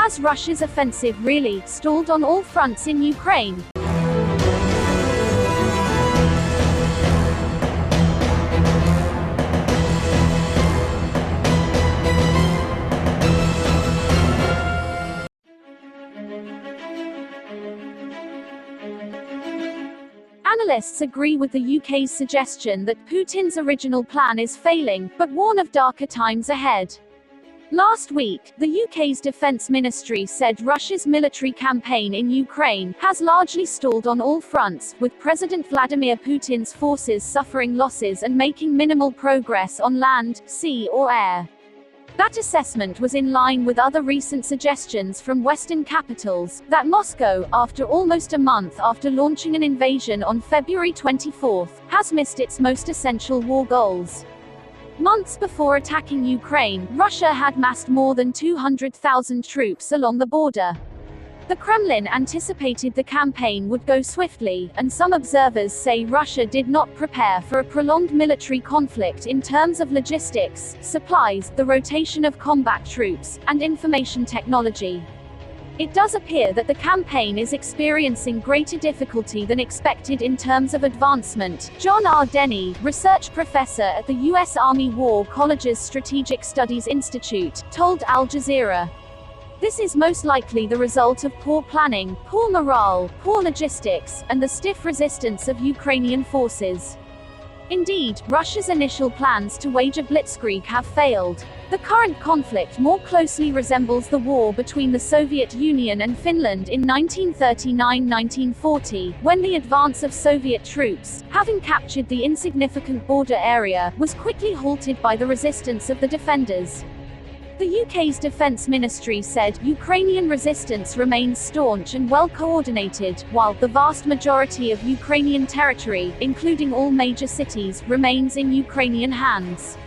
Has Russia's offensive really stalled on all fronts in Ukraine? Analysts agree with the UK's suggestion that Putin's original plan is failing, but warn of darker times ahead. Last week, the UK's Defence Ministry said Russia's military campaign in Ukraine has largely stalled on all fronts, with President Vladimir Putin's forces suffering losses and making minimal progress on land, sea or air. That assessment was in line with other recent suggestions from Western capitals, that Moscow, after almost a month after launching an invasion on February 24, has missed its most essential war goals. Months before attacking Ukraine, Russia had massed more than 200,000 troops along the border. The Kremlin anticipated the campaign would go swiftly, and some observers say Russia did not prepare for a prolonged military conflict in terms of logistics, supplies, the rotation of combat troops, and information technology. It does appear that the campaign is experiencing greater difficulty than expected in terms of advancement. John R. Denny, research professor at the U.S. Army War College's Strategic Studies Institute, told Al Jazeera. This is most likely the result of poor planning, poor morale, poor logistics, and the stiff resistance of Ukrainian forces. Indeed, Russia's initial plans to wage a blitzkrieg have failed. The current conflict more closely resembles the war between the Soviet Union and Finland in 1939–1940, when the advance of Soviet troops, having captured the insignificant border area, was quickly halted by the resistance of the defenders. The UK's Defence Ministry said Ukrainian resistance remains staunch and well coordinated, while the vast majority of Ukrainian territory, including all major cities, remains in Ukrainian hands.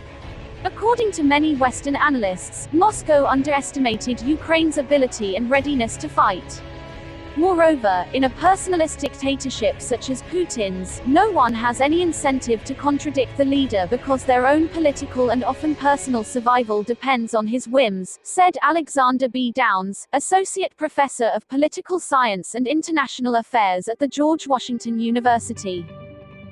According to many Western analysts, Moscow underestimated Ukraine's ability and readiness to fight. Moreover, in a personalist dictatorship such as Putin's, no one has any incentive to contradict the leader because their own political and often personal survival depends on his whims, said Alexander B. Downs, Associate Professor of Political Science and International Affairs at the George Washington University.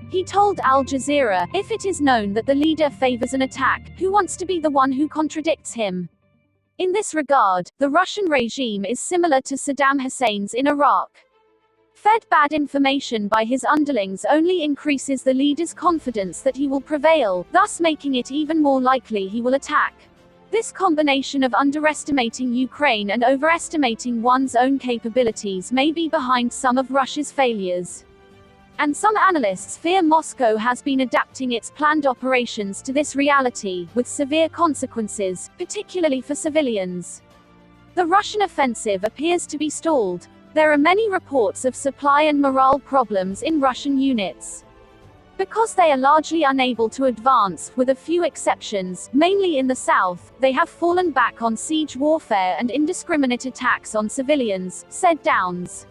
He told Al Jazeera, "If it is known that the leader favors an attack, who wants to be the one who contradicts him?" In this regard, the Russian regime is similar to Saddam Hussein's in Iraq. Fed bad information by his underlings only increases the leader's confidence that he will prevail, thus making it even more likely he will attack. This combination of underestimating Ukraine and overestimating one's own capabilities may be behind some of Russia's failures. And some analysts fear Moscow has been adapting its planned operations to this reality, with severe consequences, particularly for civilians. The Russian offensive appears to be stalled. There are many reports of supply and morale problems in Russian units. Because they are largely unable to advance, with a few exceptions, mainly in the south, they have fallen back on siege warfare and indiscriminate attacks on civilians, said Downs.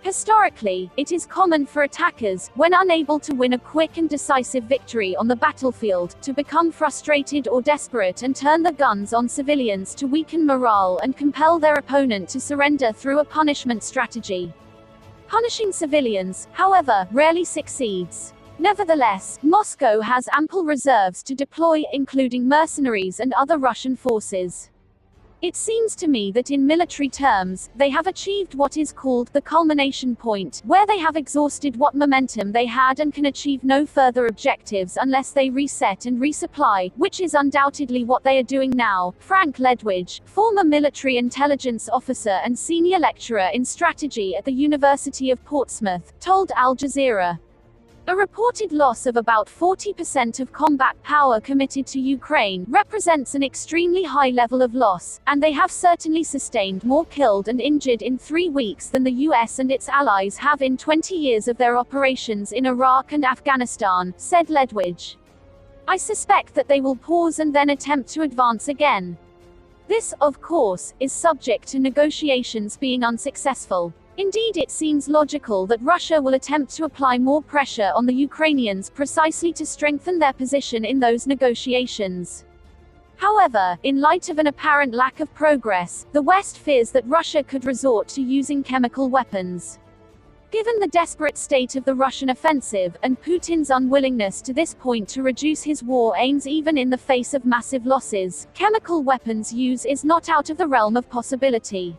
Historically, it is common for attackers, when unable to win a quick and decisive victory on the battlefield, to become frustrated or desperate and turn the guns on civilians to weaken morale and compel their opponent to surrender through a punishment strategy. Punishing civilians, however, rarely succeeds. Nevertheless, Moscow has ample reserves to deploy, including mercenaries and other Russian forces. It seems to me that in military terms, they have achieved what is called the culmination point, where they have exhausted what momentum they had and can achieve no further objectives unless they reset and resupply, which is undoubtedly what they are doing now. Frank Ledwidge, former military intelligence officer and senior lecturer in strategy at the University of Portsmouth, told Al Jazeera. A reported loss of about 40% of combat power committed to Ukraine represents an extremely high level of loss, and they have certainly sustained more killed and injured in 3 weeks than the US and its allies have in 20 years of their operations in Iraq and Afghanistan, said Ledwidge. I suspect that they will pause and then attempt to advance again. This, of course, is subject to negotiations being unsuccessful. Indeed, it seems logical that Russia will attempt to apply more pressure on the Ukrainians precisely to strengthen their position in those negotiations. However, in light of an apparent lack of progress, the West fears that Russia could resort to using chemical weapons. Given the desperate state of the Russian offensive, and Putin's unwillingness to this point to reduce his war aims even in the face of massive losses, chemical weapons use is not out of the realm of possibility.